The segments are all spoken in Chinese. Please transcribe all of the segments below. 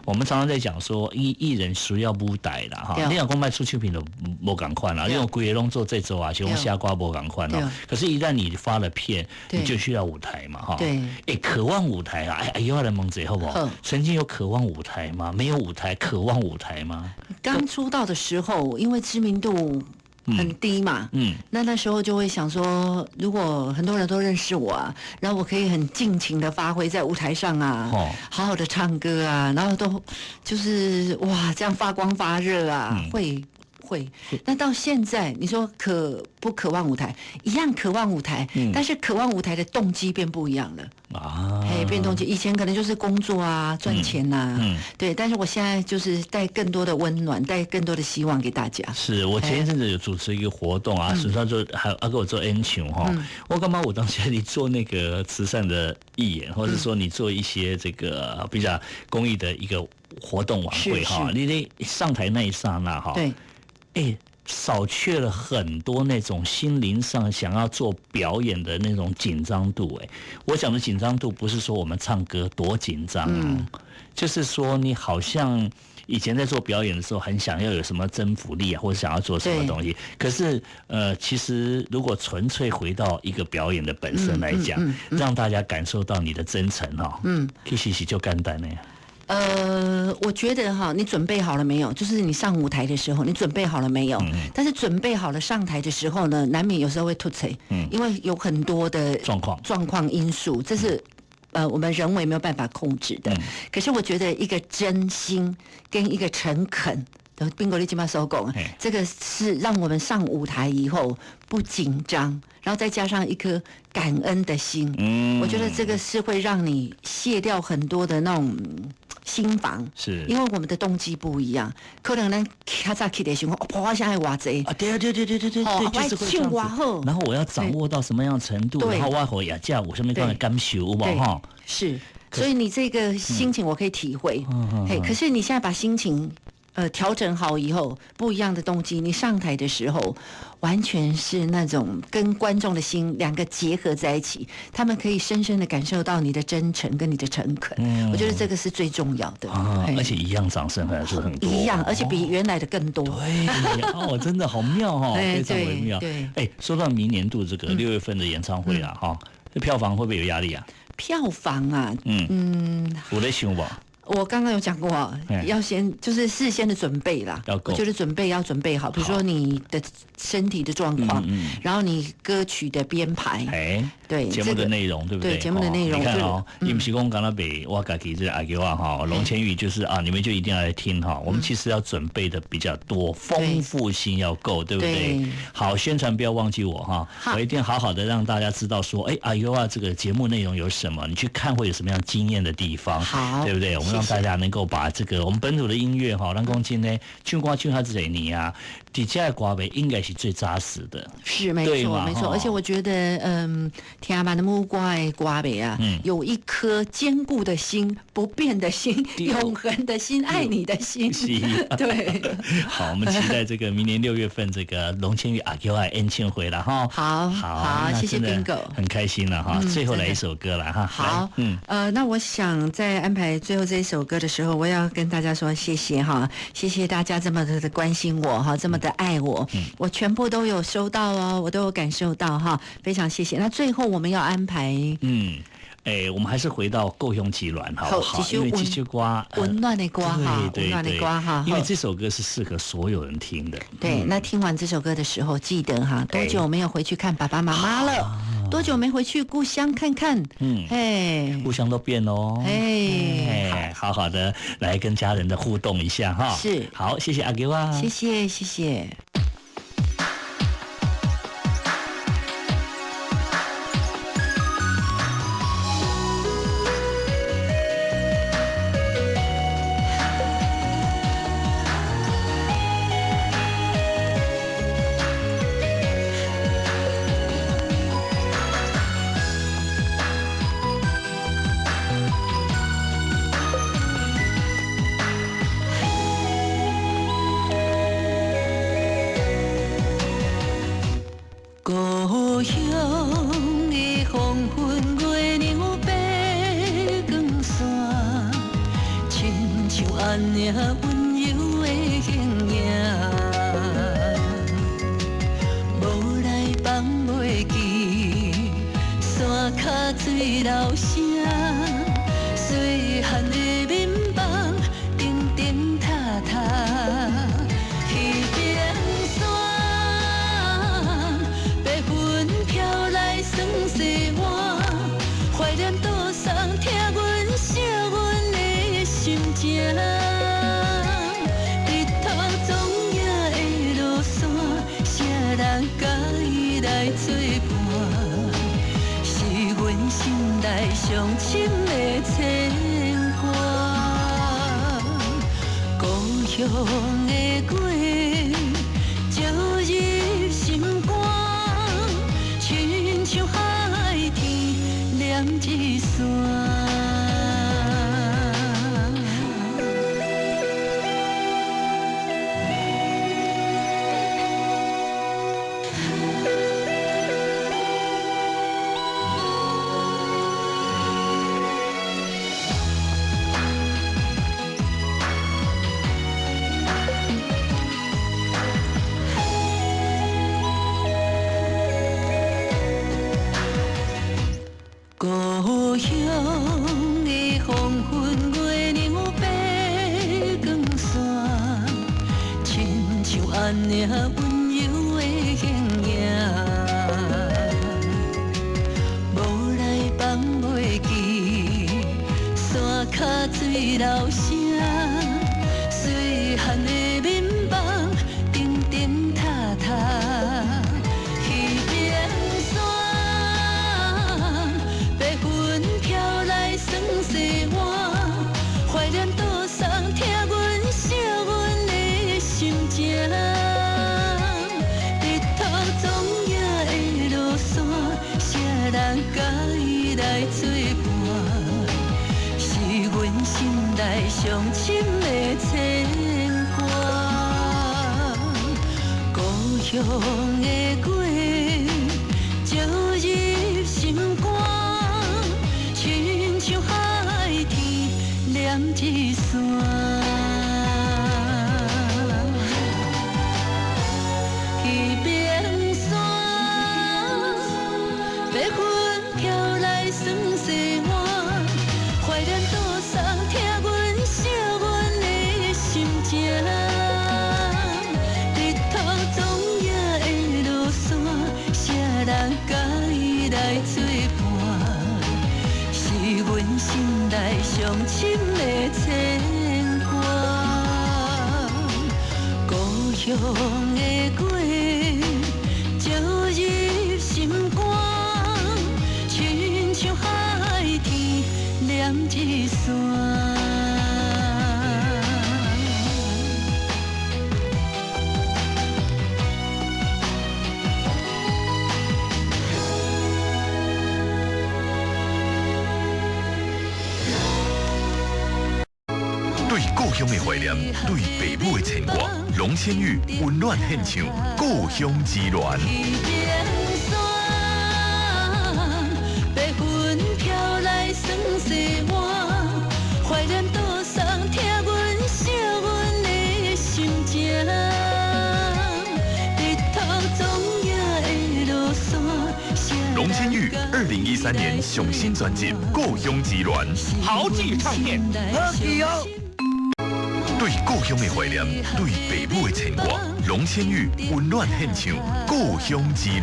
我们常常在讲说艺人需要舞台啦哈，你想讲卖出去品都无同款啦，你用规个拢做这周啊，就用虾瓜无同款哦。可是，一旦你发了片，你就需要舞台嘛哈。对，渴望舞台啊，又要来蒙嘴好不好？曾经有渴望舞台吗？没有舞台，渴望舞台吗？刚出道的时候，因为知名度很低嘛，那时候就会想说，如果很多人都认识我啊，然后我可以很尽情的发挥在舞台上啊，好好的唱歌啊，然后都就是哇，这样发光发热啊，会。那到现在，你说不渴望舞台，一样渴望舞台，但是渴望舞台的动机变不一样了啊，变动机。以前可能就是工作啊、赚钱呐，对。但是我现在就是带更多的温暖，带更多的希望给大家。是我前一阵子有主持一个活动啊，实际上就还给我做 N 球哈。我干嘛？我当时你做那个慈善的义演，或者说你做一些这个比较公益的一个活动晚会哈，你得上台那一刹那哈，对。少却了很多那种心灵上想要做表演的那种紧张度。我讲的紧张度不是说我们唱歌多紧张就是说你好像以前在做表演的时候很想要有什么征服力啊，或者想要做什么东西。可是其实如果纯粹回到一个表演的本身来讲，让大家感受到你的真诚哈，其实就简单的呀。我觉得哈，你准备好了没有？就是你上舞台的时候，你准备好了没有？但是准备好了上台的时候呢，难免有时候会吐槽，因为有很多的状况因素，这是我们人为没有办法控制的。可是我觉得一个真心跟一个诚恳。宾果利基马收工，这个是让我们上舞台以后不紧张，然后再加上一颗感恩的心，我觉得这个是会让你卸掉很多的那种心防，是因为我们的动机不一样，可能咱较早起的时候，我现在挖贼啊，对，就是会这样子。然后我要掌握到什么样的程度，然后我会也架我上面刚才感受，有冇哈？是，所以你这个心情我可以体会，可是你现在把心情。调整好以后，不一样的动机，你上台的时候，完全是那种跟观众的心两个结合在一起，他们可以深深的感受到你的真诚跟你的诚恳。我觉得这个是最重要的。而且一样掌声还是很多，一样，而且比原来的更多。对，真的好妙哈，非常微妙。对，说到明年度这个6月份的演唱会啊，哈，这票房会不会有压力啊？票房啊，我在想吧。我刚刚有讲过，要先就是事先的准备啦。我觉得要准备好，比如说你的身体的状况，然后你歌曲的编排，对节目的内容，对不对？节目的内容，你看哦，你们提供刚才北我自己这阿给我哈，龙千羽就是啊，你们就一定要来听哈。我们其实要准备的比较多，丰富性要够，对不对？好，宣传不要忘记我哈，我一定好好的让大家知道说，阿优啊，这个节目内容有什么，你去看会有什么样惊艳的地方，好，对不对？我们让大家能够把这个我们本土的音乐哈，让公今呢唱歌唱他这里你啊，底下的歌呗应该是最扎实的，是没错没错。而且我觉得，天涯版的木瓜的歌呗啊，有一颗坚固的心、不变的心、永恒的心、爱你的心。对，好，我们期待这个明年6月份这个龙千羽阿 Q 爱恩庆会了哈。好，谢谢 Bingo， 很开心了哈。最后来一首歌了哈。好，那我想在安排最后这一首歌的时候，我要跟大家说谢谢哈，谢谢大家这么的关心我哈，这么的爱我，我全部都有收到哦，我都有感受到哈，非常谢谢。那最后我们要安排，我们还是回到够用极暖好不好？因为这些歌温暖的歌哈，温暖的歌哈，因为这首歌是适合所有人听的。对，那听完这首歌的时候，记得哈，多久没有回去看爸爸妈妈了？多久没回去故乡看看？故乡都变哦。好好的来跟家人的互动一下哈。是，好，谢谢阿给啊，谢谢。像安尼温柔的形影，无来放袂记，山脚水流声，细汉的面梦叮叮塔塔，去边山，白云飘来算西晚，怀念岛上听阮惜阮的心情。日头总影的落山，啥人甲伊来作伴？是阮心内上深的牵挂。故乡的歌，照入心肝，亲像海天念一线。故乡的黄昏，月亮爬光山，亲像安尼温柔的形影，无来放袂记，山脚水流声，细汉的面梦叮叮塔塔。西晚，怀念岛上听阮惜阮的心情。日头总影的落山，啥人甲伊来作伴？是阮心内上深的牵挂。故乡的歌，照入心肝。亲像海天念一线，去边山，白云飘来算西晚，怀念岛上听阮惜阮的心情。日头总影的落山，啥人甲伊来作伴？是阮心内上深的牵挂。故乡的歌，照入心肝，亲像海天念一线。对故乡的怀念，对父母的牵挂，龙千玉温暖献唱《故乡之恋》。白云飘来算西晚，怀念岛上听阮惜阮的心情。日头总影的落山。龙千玉2013年上新专辑《故乡之恋》，豪记唱片，好记哦。对故乡的怀念，对父母的牵挂，龙千玉温暖献唱《故乡之恋》。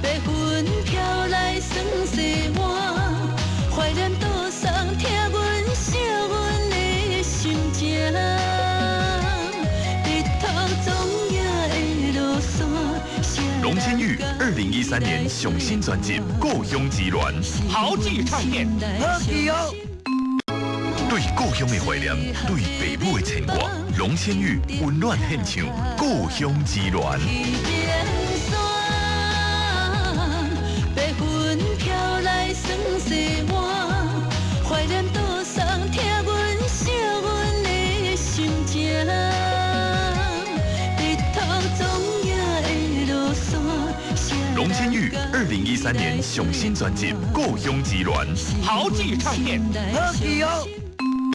白云飘来算西晚，怀念岛上听阮惜阮的心情。日头总影的落山。龙千玉2013年上新专辑《故乡之恋》，豪记唱片，好记哦。对故乡的怀念，对父母的牵挂，龙千玉温暖献唱《故乡之恋》。白云飘来算西晚，怀念岛上听阮惜阮的心情。日头总影的落山。龙千玉2013 2023年上新专辑《故乡之恋》，豪记唱片。好记哦。